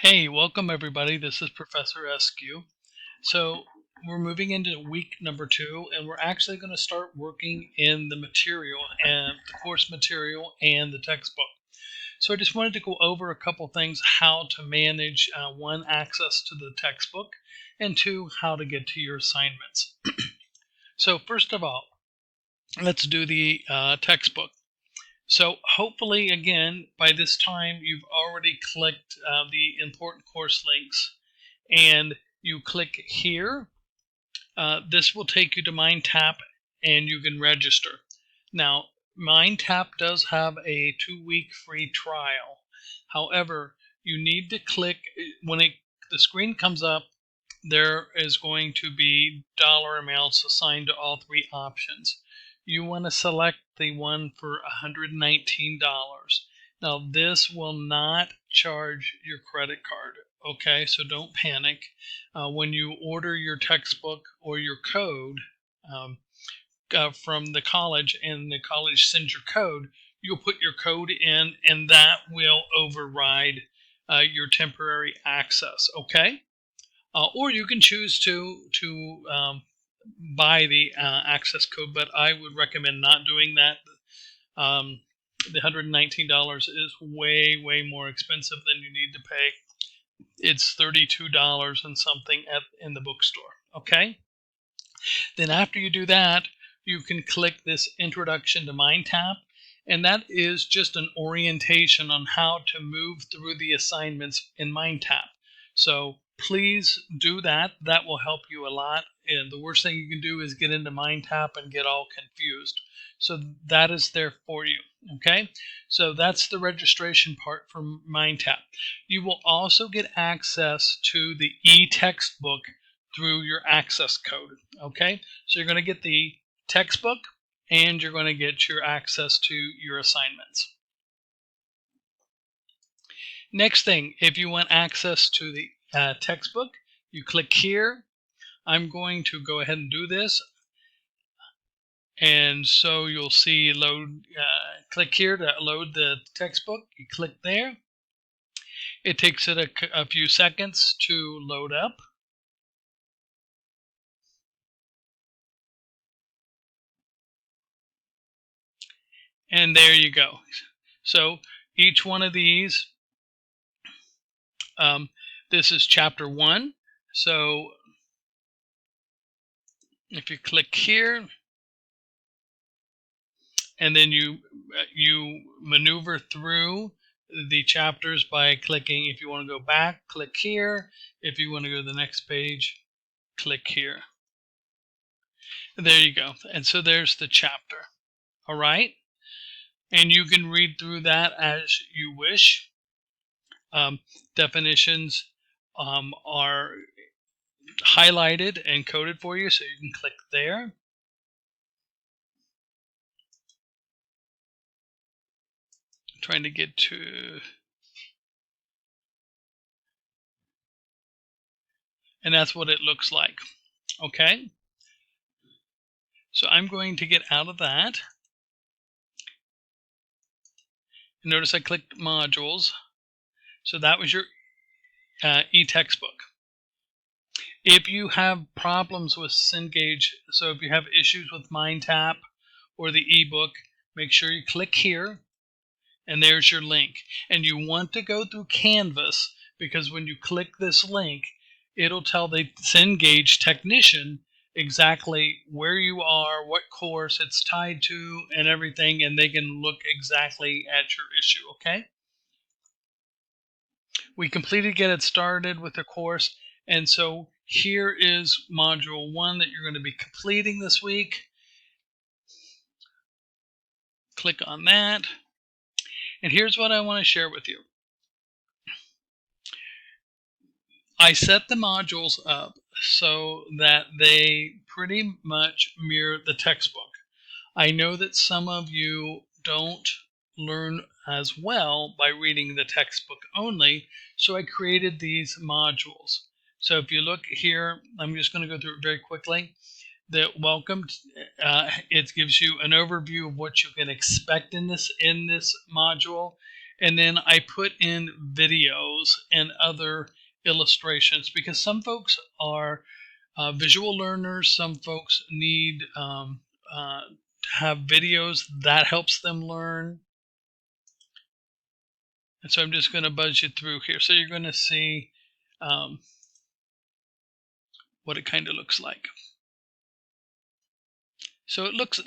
Hey, welcome everybody. This is Professor SQ. So we're moving into week number 2, and we're actually going to start working in the material and the course material and the textbook. So I just wanted to go over a couple things: how to manage one, access to the textbook, and two, how to get to your assignments. So first of all, let's do the textbook. So hopefully, again, by this time, you've already clicked the important course links, and you click here. This will take you to MindTap, and you can register. Now, MindTap does have a 2-week free trial. However, you need to click when the screen comes up. There is going to be dollar amounts assigned to all 3 options. You want to select the one for $119. Now, this will not charge your credit card. Okay, so don't panic. When you order your textbook or your code from the college, and the college sends your code, you'll put your code in, and that will override your temporary access. Okay, or you can choose to buy the access code, but I would recommend not doing that. The $119 is way more expensive than you need to pay. It's $32 and something in the bookstore. Okay, then after you do that, you can click this Introduction to MindTap, and that is just an orientation on how to move through the assignments in MindTap. So please do that. That will help you a lot. And the worst thing you can do is get into MindTap and get all confused. So that is there for you. Okay, so that's the registration part for MindTap. You will also get access to the e-textbook through your access code. Okay, so you're going to get the textbook, and you're going to get your access to your assignments. Next thing, if you want access to the textbook, you click here. I'm going to go ahead and do this. And so you'll see load, click here to load the textbook. You click there. It takes it a few seconds to load up. And there you go. So each one of these, this is chapter 1. So if you click here, and then you maneuver through the chapters by clicking. If you want to go back, click here. If you want to go to the next page, click here. There you go. And so there's the chapter. All right, and you can read through that as you wish. Definitions are highlighted and coded for you, so you can click there. I'm trying to get to, and that's what it looks like. Okay, so I'm going to get out of that. Notice I clicked modules. So that was your e-textbook. If you have problems with Cengage, so if you have issues with MindTap or the ebook, make sure you click here, and there's your link. And you want to go through Canvas, because when you click this link, it'll tell the Cengage technician exactly where you are, what course it's tied to, and everything, and they can look exactly at your issue. Okay, we completed Get It Started with the course, and so here is module 1 that you're going to be completing this week. Click on that, and here's what I want to share with you. I set the modules up so that they pretty much mirror the textbook. I know that some of you don't learn as well by reading the textbook only, so I created these modules. So if you look here, I'm just going to go through it very quickly. The welcome, it gives you an overview of what you can expect in this module. And then I put in videos and other illustrations because some folks are visual learners. Some folks need to have videos that helps them learn. And so I'm just going to buzz you through here. So you're going to see what it kind of looks like. So it looks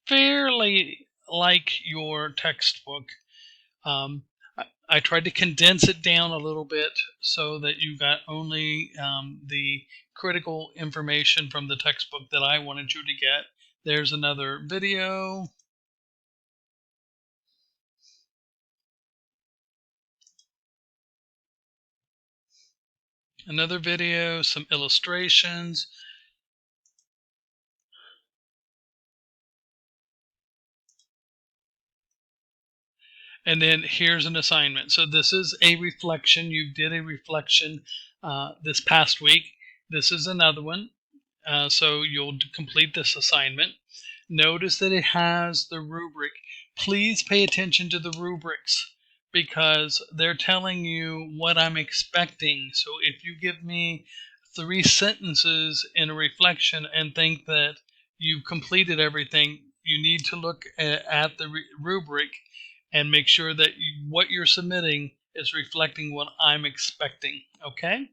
fairly like your textbook. I tried to condense it down a little bit so that you got only the critical information from the textbook that I wanted you to get. There's another video. Another video, some illustrations. And then here's an assignment. So this is a reflection. You did a reflection this past week. This is another one. So you'll complete this assignment. Notice that it has the rubric. Please pay attention to the rubrics because they're telling you what I'm expecting. So if you give me 3 sentences in a reflection and think that you've completed everything, you need to look at the rubric and make sure that what you're submitting is reflecting what I'm expecting. Okay?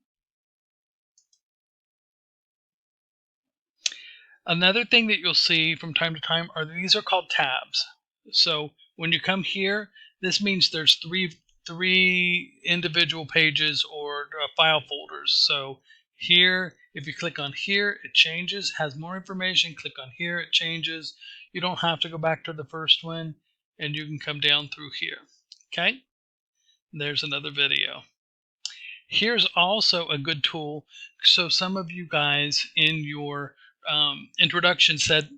Another thing that you'll see from time to time are these are called tabs. So when you come here, this means there's three individual pages or file folders. So here, if you click on here, it changes, has more information. Click on here, it changes. You don't have to go back to the first one, and you can come down through here. Okay? There's another video. Here's also a good tool. So some of you guys in your introduction said,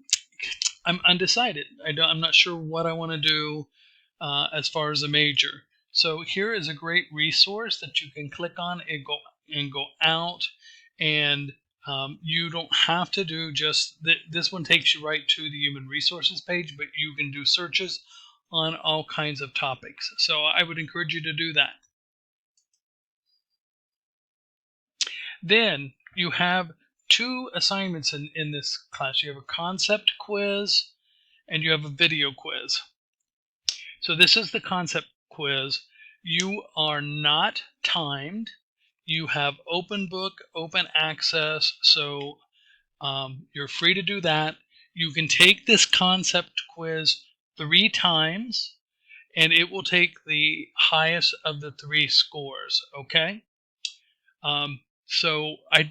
I'm undecided. I'm not sure what I want to do as far as a major. So here is a great resource that you can click on and go out, and you don't have to do just this one takes you right to the human resources page, but you can do searches on all kinds of topics. So I would encourage you to do that. Then you have 2 assignments in this class. You have a concept quiz and you have a video quiz. So this is the concept quiz. You are not timed. You have open book, open access, so you're free to do that. You can take this concept quiz 3 times, and it will take the highest of the 3 scores, okay? So I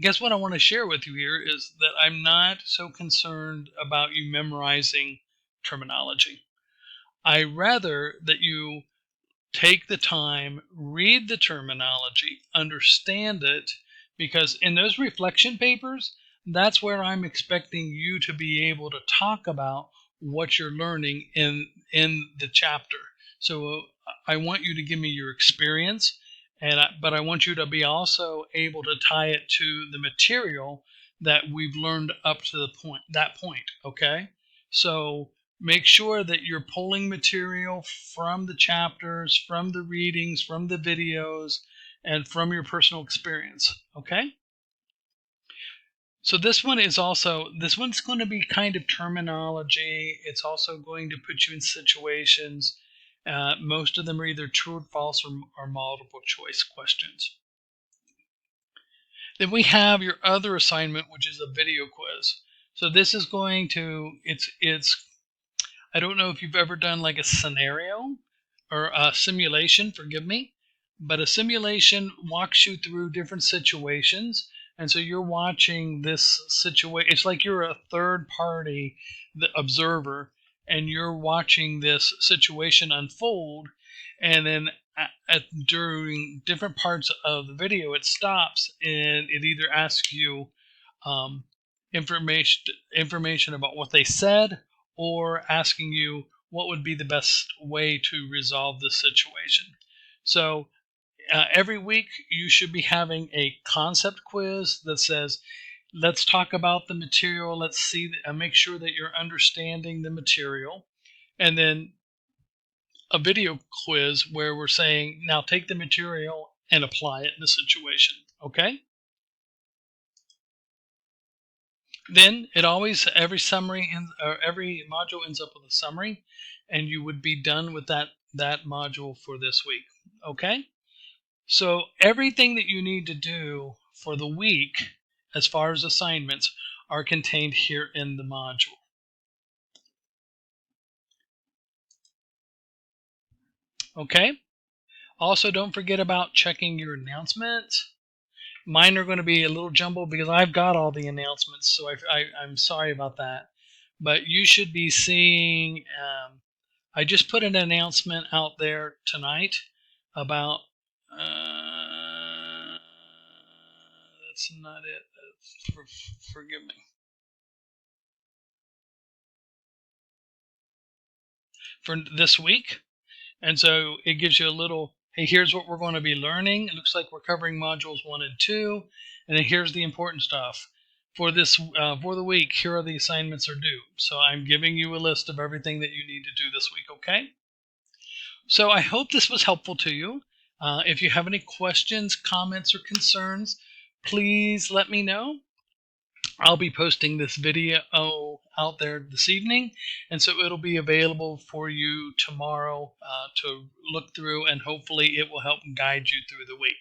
guess what I want to share with you here is that I'm not so concerned about you memorizing terminology. I rather that you take the time, read the terminology, understand it, because in those reflection papers, that's where I'm expecting you to be able to talk about what you're learning in the chapter. So I want you to give me your experience, but I want you to be also able to tie it to the material that we've learned up to that point. Okay, so make sure that you're pulling material from the chapters, from the readings, from the videos, and from your personal experience. Okay? So this one's going to be kind of terminology. It's also going to put you in situations. Most of them are either true or false or multiple choice questions. Then we have your other assignment, which is a video quiz. So this is going to, it's I don't know if you've ever done like a scenario or a simulation, forgive me, but a simulation walks you through different situations. And so you're watching this situation. It's like you're a third party observer and you're watching this situation unfold. And then during different parts of the video, it stops and it either asks you um, information about what they said or asking you what would be the best way to resolve this situation. So every week you should be having a concept quiz that says, let's talk about the material. Let's see, make sure that you're understanding the material. And then a video quiz where we're saying, now take the material and apply it in the situation, okay? Then it always, every summary or every module ends up with a summary, and you would be done with that module for this week, okay? So everything that you need to do for the week as far as assignments are contained here in the module. Okay? Also, don't forget about checking your announcements. Mine are going to be a little jumbled because I've got all the announcements, so I'm sorry about that. But you should be seeing, I just put an announcement out there tonight about, that's not it. Forgive me. For this week. And so it gives you a little, hey, here's what we're going to be learning. It looks like we're covering modules 1 and 2. And then here's the important stuff. For this, for the week, here are the assignments are due. So I'm giving you a list of everything that you need to do this week, okay? So I hope this was helpful to you. If you have any questions, comments, or concerns, please let me know. I'll be posting this video out there this evening, and so it'll be available for you tomorrow to look through, and hopefully it will help guide you through the week.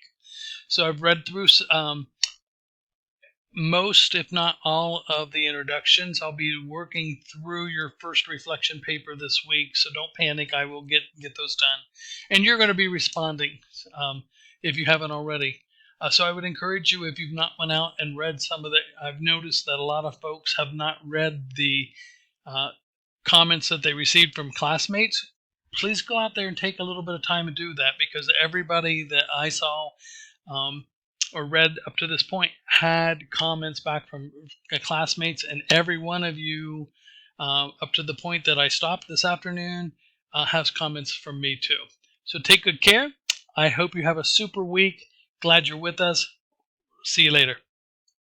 So I've read through most, if not all, of the introductions. I'll be working through your first reflection paper this week, so don't panic. I will get those done, and you're going to be responding if you haven't already. So I would encourage you, if you've not went out and read some of the, I've noticed that a lot of folks have not read the comments that they received from classmates. Please go out there and take a little bit of time and do that, because everybody that I saw or read up to this point had comments back from classmates, and every one of you up to the point that I stopped this afternoon has comments from me too. So take good care. I hope you have a super week. Glad you're with us. See you later.